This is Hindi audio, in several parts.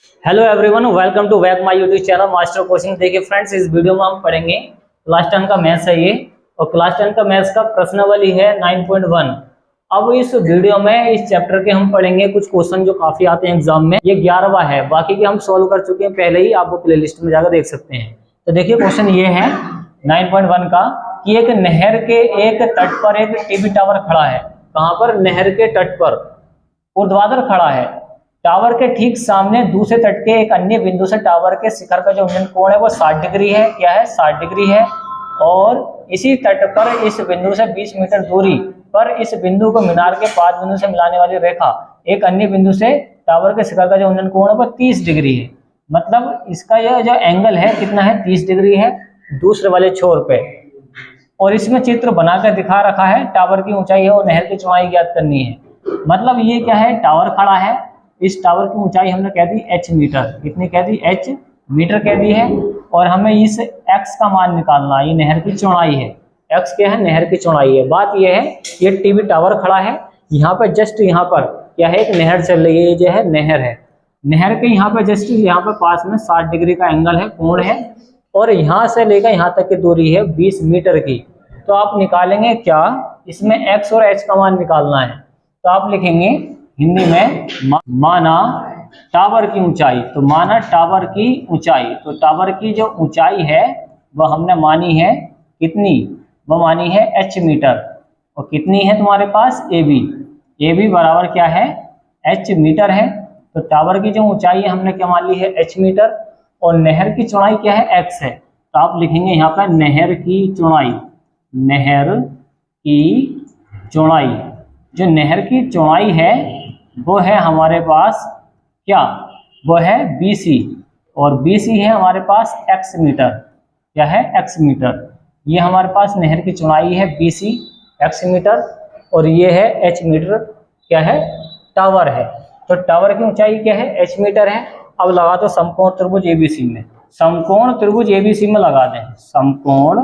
Hello everyone, welcome to back my YouTube channel master coaching. देखिए फ्रेंड्स, इस वीडियो में हम पढ़ेंगे क्लास 10 का मैथ्स है ये, और क्लास 10 का मैथ्स का प्रश्नावली है 9.1। अब इस वीडियो में इस चैप्टर के हम पढ़ेंगे कुछ क्वेश्चन जो काफी आते हैं एग्जाम में। ये 11वां है, बाकी के हम सोल्व कर चुके हैं पहले ही, आप वो प्ले लिस्ट में जाकर देख सकते हैं। तो देखिए क्वेश्चन ये है 9.1 का कि एक नहर के एक तट पर एक टीवी टावर खड़ा है। कहाँ पर? नहर के तट पर ऊर्ध्वाधर खड़ा है। टावर के ठीक सामने दूसरे तट के एक अन्य बिंदु से टावर के शिखर का जो उन्नयन कोण है वो 60 डिग्री है। क्या है? 60 डिग्री है। और इसी तट पर इस बिंदु से 20 मीटर दूरी पर इस बिंदु को मीनार के 5 बिंदु से मिलाने वाली रेखा एक अन्य बिंदु से टावर के शिखर का जो उन्नयन कोण है वो 30 डिग्री है। मतलब इसका यह जो एंगल है कितना है? 30 डिग्री है दूसरे वाले छोर पे। और इसमें चित्र बनाकर दिखा रखा है, टावर की ऊंचाई है और नहर की चौड़ाई ज्ञात करनी है। मतलब ये क्या है? टावर खड़ा है, इस टावर की ऊंचाई हमने कह दी h मीटर। कितनी कह दी? h मीटर कह दी है। और हमें इस x का मान निकालना, ये नहर की चौड़ाई है। x क्या है? नहर की चौड़ाई है। बात ये है, ये टीवी टावर खड़ा है, यहाँ पर जस्ट यहाँ पर क्या है? एक नहर चल रही है, ये जो है नहर है। नहर के यहाँ पर जस्ट यहाँ पर पास में 60 डिग्री का एंगल है, कोण है, और यहाँ से लेकर यहाँ तक की दूरी है 20 मीटर की। तो आप निकालेंगे क्या? इसमें x और h का मान निकालना है। तो आप लिखेंगे हिंदी में माना टावर की ऊंचाई। तो माना टावर की ऊंचाई, तो टावर की जो ऊंचाई है वह हमने मानी है कितनी? वह मानी है h मीटर। और कितनी है तुम्हारे पास? ab बराबर क्या है? h मीटर है। तो टावर की जो ऊंचाई है हमने क्या मान ली है? h metre. और नहर की चौड़ाई क्या है? x है। तो आप लिखेंगे यहाँ पर नहर की चौड़ाई। नहर की चौड़ाई, जो नहर की चौड़ाई है वो है हमारे पास क्या? वो है BC। और BC है हमारे पास x मीटर। क्या है? x metre. ये हमारे पास नहर की चौड़ाई है BC x मीटर, और ये है h मीटर। क्या है? टावर है। तो टावर की ऊंचाई क्या है? h मीटर है। अब लगा दो समकोण त्रिभुज ABC में। समकोण त्रिभुज ABC में लगा दें। समकोण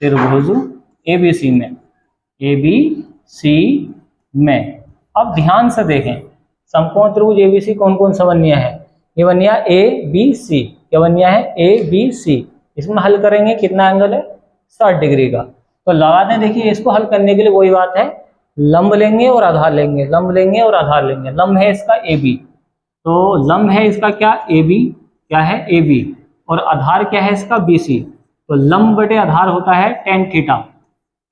त्रिभुज ABC में, ABC में। अब ध्यान से देखें, समकोण त्रिभुज ABC कौन कौन सा बन गया है? ये बन गया ABC। क्या बन गया है? ABC। इसमें हल करेंगे, कितना एंगल है? 60 डिग्री का। तो लगा दें। देखिए इसको हल करने के लिए वही बात है, लंब लेंगे और आधार लेंगे, लंब लेंगे और आधार लेंगे। लंब है इसका AB, तो लंब है इसका क्या? AB। क्या है? AB। और आधार क्या है इसका? BC। तो लंब बटे आधार होता है tan थीटा।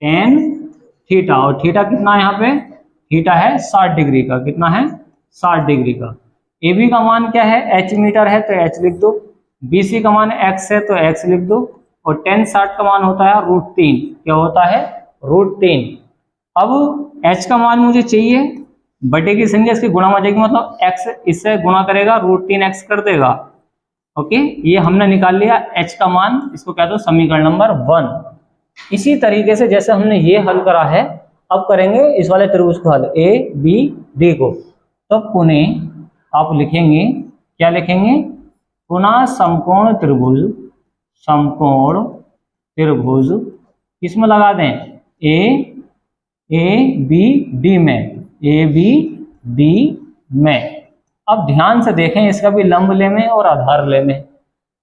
tan थीटा, और थीटा कितना है यहाँ पे? थीटा है 60 डिग्री का। कितना है? 60 डिग्री का। AB का मान क्या है? h मीटर है, तो h लिख दो। BC का मान x है, तो x लिख दो। और tan 60 का मान होता है √3। क्या होता है? √3। अब h का मान मुझे चाहिए, बटे की संख्या इसकी गुणा हो जाएगी, मतलब x इससे गुणा करेगा √3x कर देगा। ओके, ये हमने निकाल लिया h का मान। इसको कह दो समीकरण नंबर 1। इसी तरीके से जैसे हमने ये हल करा है, अब करेंगे इस वाले त्रिभुज को हल, ABD को। तो पुनः आप लिखेंगे, क्या लिखेंगे? पुनः समकोण त्रिभुज, समकोण त्रिभुज किसमें लगा दें? ABD में, ABD में। अब ध्यान से देखें, इसका भी लंब ले में और आधार ले में।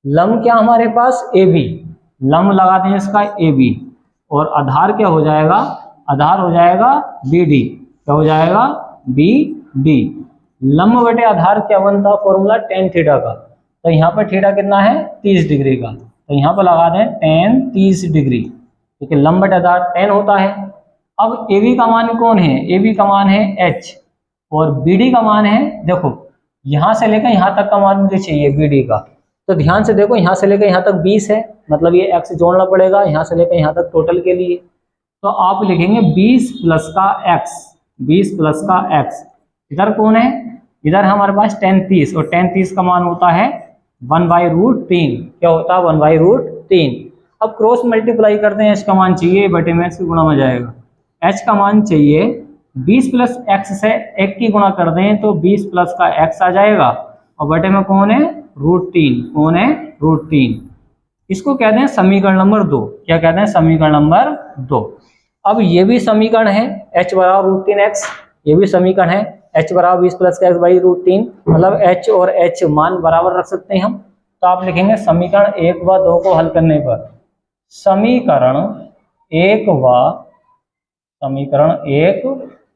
लंब क्या हमारे पास? AB। लंब लगा दें इसका AB, और आधार क्या हो जाएगा? आधार हो जाएगा BD। क्या हो जाएगा? BD। लंब बटे आधार क्या बनता? फॉर्मूला tan थीटा का। तो यहाँ पर थीटा कितना है? 30 डिग्री का। तो यहाँ पर लगा दें tan 30 डिग्री, क्योंकि लंब बटे आधार tan होता है। अब AB का मान कौन है? AB का मान है h, और BD का मान है, देखो यहाँ से लेकर यहाँ तक का मान मुझे चाहिए BD का। तो ध्यान से देखो, यहाँ से लेकर यहाँ तक 20 है, मतलब ये x जोड़ना पड़ेगा यहाँ से लेकर यहाँ तक टोटल के लिए। तो आप लिखेंगे 20 प्लस का x, 20 प्लस का x। इधर कौन है? इधर हमारे पास tan 30, और tan 30 का मान होता है 1/√3। क्या होता है? 1/√3। अब क्रॉस मल्टीप्लाई करते हैं, h का मान चाहिए, बटे में x गुणा हो जाएगा। h का मान चाहिए 20 प्लस x से 1 की गुणा कर दें तो 20 प्लस का x आ जाएगा, और बटे में कौन है? √3। कौन है? √3। इसको कहते हैं समीकरण नंबर 2। क्या कहते हैं? समीकरण नंबर 2। अब ये भी समीकरण है h बराबर √3x, ये भी समीकरण है h बराबर 20 प्लस का x बाई रूट 3, मतलब h और h मान बराबर रख सकते हैं हम। तो आप लिखेंगे समीकरण 1 व 2 को हल करने पर, समीकरण 1 व समीकरण 1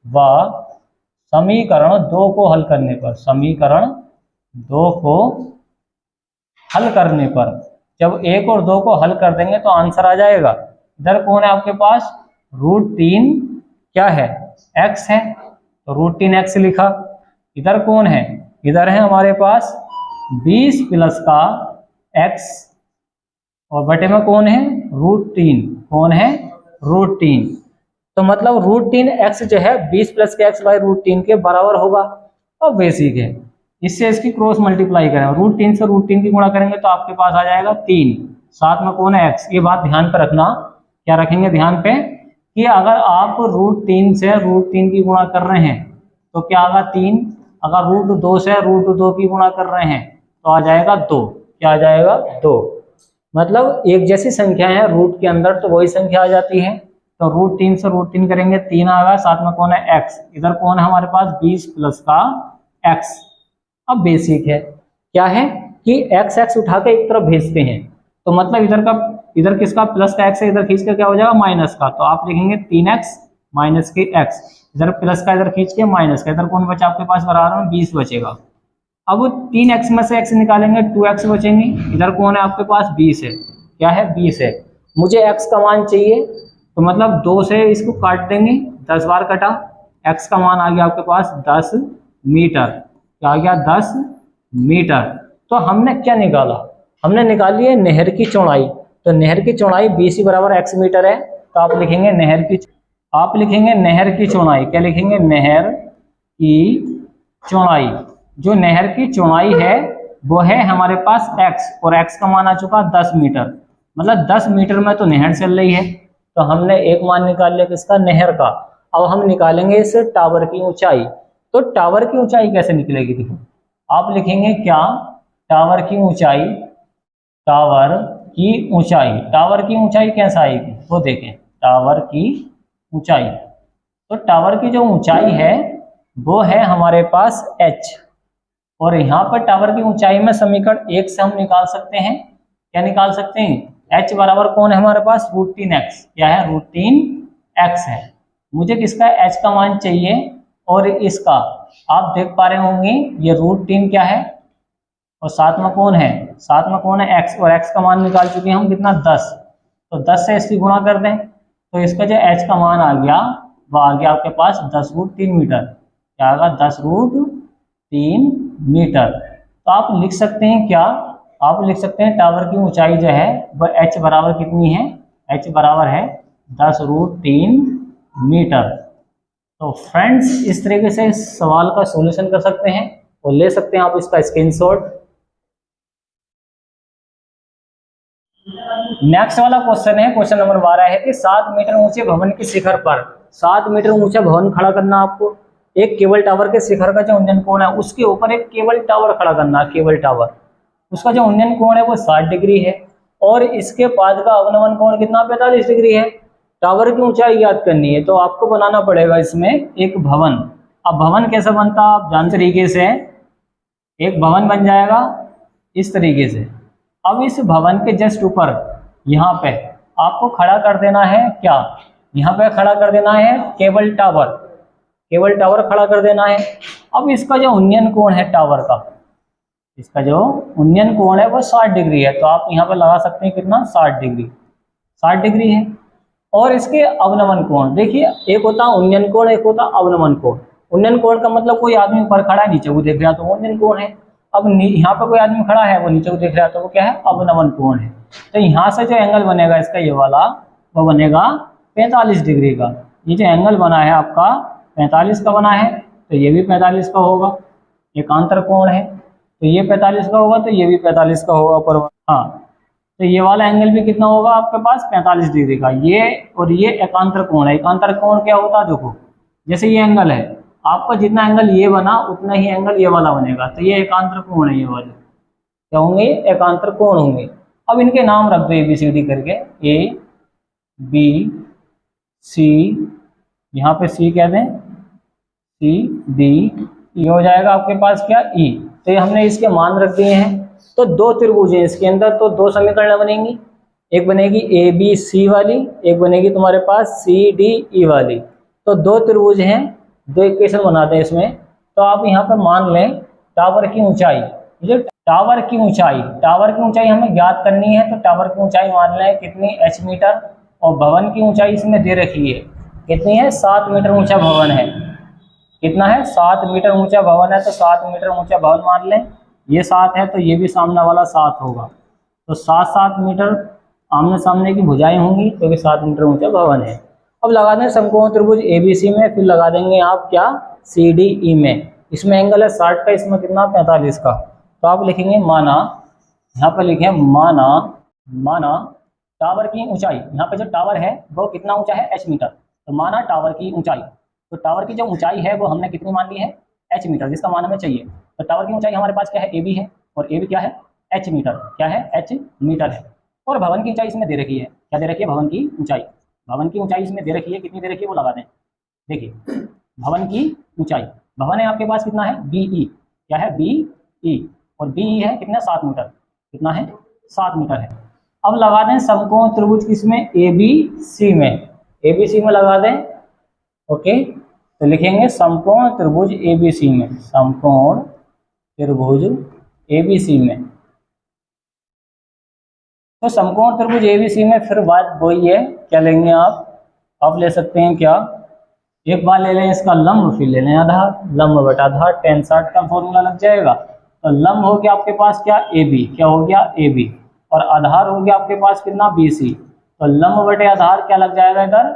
व समीकरण 2 को हल करने पर, समीकरण 2 को हल करने पर जब 1 और 2 को हल कर देंगे तो आंसर आ जाएगा। इधर कौन है आपके पास, रूट 3 क्या है, x है, तो रूट 3 x लिखा। इधर कौन है, इधर है हमारे पास 20 प्लस का x और बटे में कौन है, रूट 3, कौन है, रूट 3। तो मतलब रूट 3 x जो है 20 प्लस के x बाई रूट 3 के बराबर होगा। और बेसिक है, इससे इसकी क्रॉस मल्टीप्लाई करें, रूट 3 से रूट 3 की गुणा करेंगे तो आपके पास आ जाएगा 3, साथ में कौन है x। ये बात ध्यान पर रखना, क्या रखेंगे ध्यान पे, कि अगर आप रूट 3 से रूट 3 की गुणा कर रहे हैं तो क्या आएगा 3, अगर रूट 2 से रूट 2 की गुणा कर रहे हैं तो आ जाएगा 2, क्या आ जाएगा 2। मतलब एक जैसी संख्या है रूट के अंदर तो वही संख्या आ जाती है। तो रूट 3 से रूट 3 करेंगे 3 आएगा, साथ में कौन है x, इधर कौन है हमारे पास 20 प्लस का x। अब बेसिक है क्या है कि x उठा के एक तरफ भेजते हैं, तो मतलब इधर किसका प्लस का x है, इधर खींच के क्या हो जाएगा माइनस का, तो आप लिखेंगे 3x माइनस के x, इधर प्लस का इधर खींच के माइनस का, इधर कौन बचा आपके पास बराबर में 20 बचेगा। अब 3x में से x निकालेंगे 2x बचेंगे, इधर कौन है आपके पास 20 है, क्या है 20 है, मुझे x का मान चाहिए, तो मतलब 2 से इसको काट देंगे, 10 बार कटा, x का मान आ गया आपके पास 10 मीटर, क्या आ गया 10 मीटर। तो हमने क्या निकाला, हमने निकाली है नहर की चौड़ाई, तो नहर की चौड़ाई BC बराबर x मीटर है, तो आप लिखेंगे नहर की चौड़ाई, क्या लिखेंगे, नहर की चौड़ाई। जो नहर की चौड़ाई है वो है हमारे पास x, और x का मान आ चुका 10 मीटर, मतलब 10 मीटर में तो नहर चल रही है, तो हमने एक मान निकाल लिया किसका, नहर का। अब हम निकालेंगे इस टावर की ऊंचाई, तो टावर की ऊंचाई कैसे निकलेगी, देखो आप लिखेंगे क्या, टावर की ऊंचाई, टावर की ऊंचाई कैसा आएगी वो देखें, टावर की ऊंचाई, तो टावर की जो ऊंचाई है वो है हमारे पास h, और यहाँ पर टावर की ऊंचाई में समीकरण 1 से हम निकाल सकते हैं, क्या निकाल सकते हैं, h बराबर कौन है हमारे पास, रूट 3x, क्या है रूट 3x है। मुझे किसका h का मान चाहिए, और इसका आप देख पा रहे होंगे ये रूट 3 क्या है, और साथ में कौन है, x, और x का मान निकाल चुके हैं हम कितना 10, तो 10 से इसकी गुणा कर दें, तो इसका जो h का मान आ गया वो आ गया आपके पास 10 रूट 3 मीटर, क्या आएगा 10 रूट 3 मीटर। तो आप लिख सकते हैं क्या, आप लिख सकते हैं टावर की ऊंचाई जो है वह h बराबर कितनी है, h बराबर है 10 रूट 3 मीटर। तो फ्रेंड्स इस तरीके से इस सवाल का सॉल्यूशन कर सकते हैं और ले सकते हैं आप इसका स्क्रीनशॉट। नेक्स्ट वाला क्वेश्चन है, क्वेश्चन नंबर 12 है कि 7 मीटर ऊंचे भवन के शिखर पर, 7 मीटर ऊंचा भवन खड़ा करना, आपको एक केबल टावर के शिखर का जो उन्नयन कोण है उसके ऊपर एक केबल टावर खड़ा करना, केबल टावर, उसका जो उन्नयन कोण है वो 60 डिग्री है, और इसके बाद का अवनमन कोण कितना 45 डिग्री है। टावर की ऊंचाई याद करनी है तो आपको बनाना पड़ेगा इसमें एक भवन। अब भवन कैसे बनता है आप जानते तरीके से, एक भवन बन जाएगा इस तरीके से। अब इस भवन के जस्ट ऊपर यहाँ पे आपको खड़ा कर देना है क्या, यहाँ पे खड़ा कर देना है केबल टावर, केबल टावर खड़ा कर देना है। अब इसका जो उन्नयन कोण है टावर का, इसका जो उन्नयन कोण है वो 60 डिग्री है, तो आप यहाँ पे लगा सकते हैं कितना 60 डिग्री, 60 डिग्री है। और इसके अवनमन कोण देखिए, एक होता है उन्नयन कोण, एक होता है अवनमन कोण। उन्नयन कोण का मतलब कोई आदमी ऊपर खड़ा है नीचे को देख रहा है तो उन्नयन कोण है। अब यहाँ पे कोई आदमी खड़ा है वो नीचे को देख रहा है तो वो क्या है, अवनमन कोण है। तो यहाँ से जो एंगल बनेगा इसका ये वाला वो बनेगा 45 डिग्री का। ये जो एंगल बना है आपका 45 का बना है, तो ये भी 45 का होगा, एकांतर कोण है, तो ये 45 का होगा, तो ये भी 45 का होगा पर। हाँ, तो ये वाला एंगल भी कितना होगा आपके पास 45 डिग्री का। ये और ये एकांतर कोण है। एकांतर कोण क्या होता है देखो, जैसे ये एंगल है आपका, जितना एंगल ये बना उतना ही एंगल ये वाला बनेगा, तो ये एकांतर कोण है। ये वाले क्या होंगे, एकांतर कोण होंगे। अब इनके नाम रख दो ABCD करके, ABC, यहाँ पे C कह दें, सी डी ई हो जाएगा आपके पास क्या ई। तो ये हमने इसके मान रख दिए हैं। तो दो त्रिभुज हैं इसके अंदर, तो दो समीकरण बनेंगी, एक बनेगी ए बी सी वाली, एक बनेगी तुम्हारे पास सी डी ई वाली। तो दो त्रिभुज हैं, दो इक्वेशन बनाते हैं इसमें। तो आप यहाँ पर मान लें टावर की ऊंचाई, जो टावर की ऊंचाई हमें ज्ञात करनी है। तो टावर की ऊंचाई मान लें कितनी, h मीटर, और भवन की ऊंचाई इसमें दे रखी है कितनी है, 7 मीटर ऊंचा भवन है। कितना है, 7 मीटर ऊंचा भवन है। तो 7 मीटर ऊंचा भवन मान लें, ये 7 है तो ये भी सामने वाला 7 होगा। तो 7 मीटर आमने सामने की भुजाएं होंगी, क्योंकि 7 मीटर ऊंचा भवन है। अब लगा दें समकोण त्रिभुज ABC में, फिर लगा देंगे आप क्या, CDE में। इसमें एंगल है 60 का, इसमें कितना 45 का। तो आप लिखेंगे माना, यहाँ पर लिखें माना टावर की ऊंचाई, यहाँ पे जो टावर है वो कितना ऊंचा है, h मीटर। तो माना टावर की ऊंचाई, तो टावर की जो ऊंचाई है वो हमने कितनी मान ली है, h मीटर, जिसका मान हमें चाहिए। तो टावर की ऊंचाई हमारे पास क्या है, AB है, और AB क्या है, h मीटर, क्या है, h मीटर है। और भवन की ऊंचाई इसमें दे रखी है, क्या दे रखी है, भवन की ऊंचाई इसमें दे रखी है, कितनी दे रखी है वो लगा दें। देखिए भवन की ऊंचाई, भवन है आपके पास कितना है, BE, क्या है, BE, और BE है कितना, 7 मीटर, कितना है, 7 मीटर है। अब लगा दें समकोण त्रिभुज किसमें, ABC में लगा दें। ओके, तो लिखेंगे समकोण त्रिभुज ABC में, समकोण त्रिभुज ABC में। तो समकोण त्रिभुज ABC में फिर बात वही है, क्या लेंगे आप ले सकते हैं क्या, एक बार ले लें इसका लंब, फिर ले लें आधार, लंब बटा आधार, tan 60 का फॉर्मूला लग जाएगा। तो लंब हो गया आपके पास क्या, AB, क्या हो गया, AB, और आधार हो गया आपके पास कितना, BC। तो लंब बटे आधार क्या लग जाएगा इधर,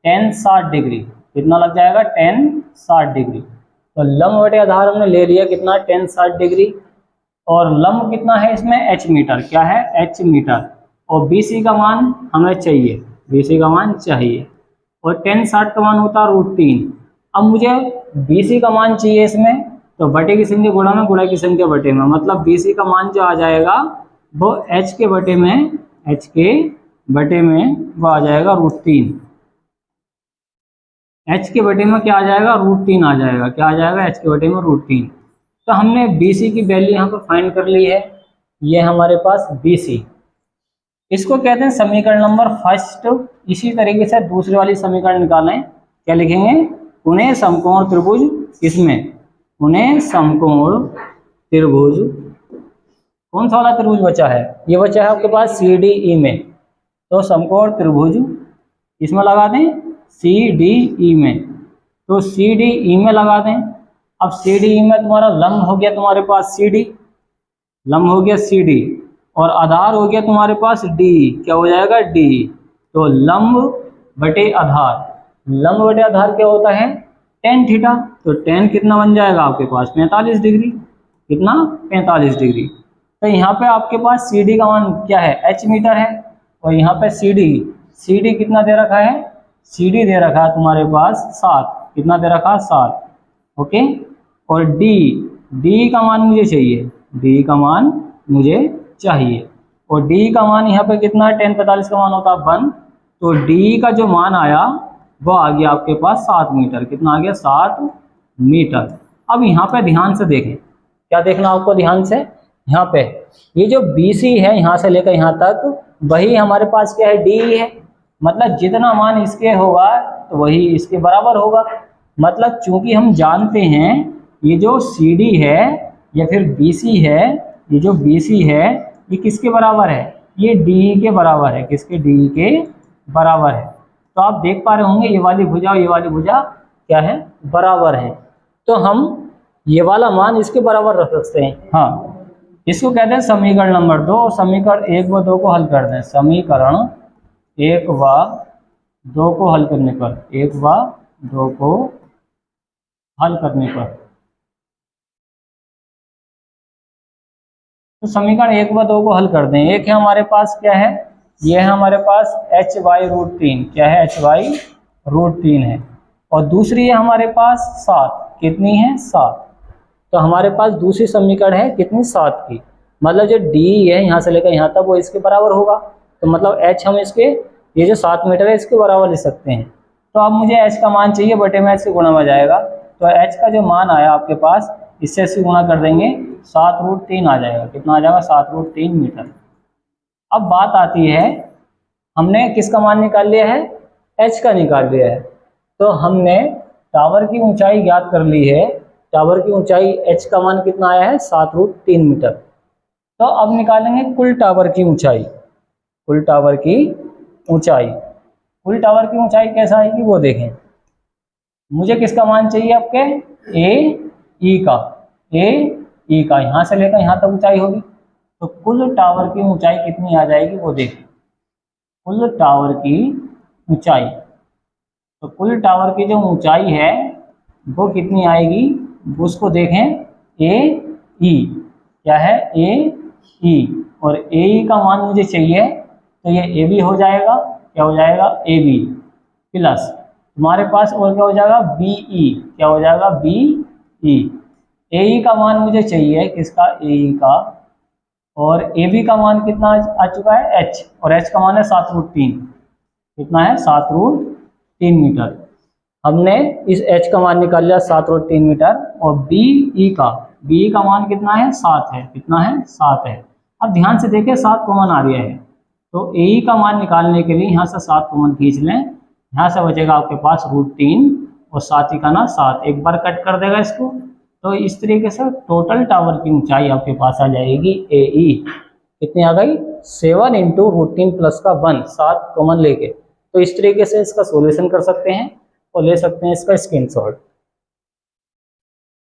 tan 60 डिग्री, कितना लग जाएगा, tan 60 डिग्री। तो लंब बटे आधार हमने ले लिया कितना, tan 60 डिग्री, और लंब कितना है इसमें, h मीटर, क्या है, h मीटर, और BC का मान हमें चाहिए, BC का मान चाहिए, और tan 60 का मान होता है √3। अब मुझे BC का मान चाहिए इसमें, तो बटे की संख्या गुणा में, गुणा की संख्या बटे में, मतलब BC का मान जो आ जाएगा वो h के बटे में वो आ जाएगा √3। h के बटे में क्या आ जाएगा, √3 आ जाएगा, क्या आ जाएगा, h के बटे में √3। तो हमने BC की वैल्यू यहाँ पर फाइंड कर ली है, ये हमारे पास BC। इसको कहते हैं समीकरण नंबर फर्स्ट। इसी तरीके से दूसरी वाली समीकरण निकालें, क्या लिखेंगे, उन्हें समकोण त्रिभुज, किसमें, उन्हें समकोण त्रिभुज, कौन सा वाला त्रिभुज बचा है, ये बचा है आपके पास CDE में। तो समकोण त्रिभुज इसमें लगा दें, CDE में, तो CDE में लगा दें। अब CDE में तुम्हारा लंब हो गया तुम्हारे पास CD, लंब हो गया CD, और आधार हो गया तुम्हारे पास D, क्या हो जाएगा, D। तो लंब बटे आधार क्या होता है, tan थीटा। तो tan कितना बन जाएगा आपके पास, 45 डिग्री, कितना, 45 डिग्री। तो यहाँ पे आपके पास CD का मान क्या है, h मीटर है, और यहाँ पे CD कितना दे रखा है, CD दे रखा है तुम्हारे पास 7, कितना दे रखा है, 7। ओके, और D का मान मुझे चाहिए, D का मान मुझे चाहिए, और D का मान यहाँ पे कितना है, tan 45 का मान होता है 1। तो D का जो मान आया वो आ गया आपके पास 7 मीटर, कितना आ गया, 7 मीटर। अब यहाँ पे ध्यान से देखें, क्या देखना आपको ध्यान से, यहाँ पे ये जो BC है यहाँ से लेकर यहाँ तक, वही हमारे पास क्या है, DE है। मतलब जितना मान इसके होगा तो वही इसके बराबर होगा। मतलब चूंकि हम जानते हैं ये जो CD है या फिर BC है, ये जो BC है ये किसके बराबर है, ये DE के बराबर है, किसके, DE के बराबर है। तो आप देख पा रहे होंगे ये वाली भुजा और ये वाली भुजा क्या है, बराबर है। तो हम ये वाला मान इसके बराबर रख सकते हैं। हाँ, इसको कहते हैं समीकरण नंबर 2। समीकरण 1 व 2 को हल कर दें, समीकरण 1 व 2 को हल करने पर, 1 व 2 को हल करने पर, तो समीकरण 1 व 2 को हल कर दें। एक है हमारे पास क्या है, ये है हमारे पास h/√3, क्या है, h/√3 है, और दूसरी है हमारे पास 7, कितनी है, 7। तो हमारे पास दूसरी समीकरण है कितनी, 7 की। मतलब जो D है यहाँ से लेकर यहाँ तक वो इसके बराबर होगा। तो मतलब h हम इसके, ये जो 7 मीटर है इसके बराबर ले सकते हैं। तो अब मुझे h का मान चाहिए, बटे में h के गुणा में जाएगा। तो h का जो मान आया आपके पास, इससे से गुणा कर देंगे, 7√3 आ जाएगा। कितना आ जाएगा? 7√3 मीटर। अब बात आती है, हमने किसका मान निकाल लिया है? h का निकाल लिया है। तो हमने टावर की ऊंचाई ज्ञात कर ली है। टावर की ऊंचाई h का मान कितना आया है? 7√3 मीटर। तो अब निकालेंगे कुल टावर की ऊंचाई। कुल टावर की ऊंचाई, कुल टावर की ऊंचाई कैसा आएगी वो देखें। मुझे किसका मान चाहिए? आपके ए का, यहाँ से लेकर यहाँ तक ऊंचाई होगी। तो कुल टावर की ऊंचाई कितनी आ जाएगी वो देखें। कुल टावर की ऊंचाई, तो कुल टावर की जो ऊंचाई है वो कितनी आएगी, उसको देखें। क्या है? और का मान मुझे चाहिए, तो ये ए बी हो जाएगा। क्या हो जाएगा? ए बी प्लस तुम्हारे पास और क्या हो जाएगा? बीई। क्या हो जाएगा? बीई। ए का मान मुझे चाहिए, किसका? ए का। और ए बी का मान कितना आ चुका है? एच, और एच का मान है 7√3। कितना है? 7√3 मीटर। हमने इस एच का मान निकाल लिया 7√3 मीटर। और बीई का मान कितना है? 7 है। कितना है? 7 है। अब ध्यान से देखें, 7 कॉमन आ रहा है, तो ए का मान निकालने के लिए यहाँ से 7 कॉमन खींच लें। यहाँ से बचेगा आपके पास √3 और 7 ही का ना 7, एक बार कट कर देगा इसको। तो इस तरीके से टोटल टावर की ऊंचाई आपके पास आ जाएगी ए। कितनी आ गई? 7 × √3 प्लस का 1, 7 कॉमन लेके। तो इस तरीके से इसका सॉल्यूशन कर सकते हैं और ले सकते हैं इसका स्क्रीनशॉट।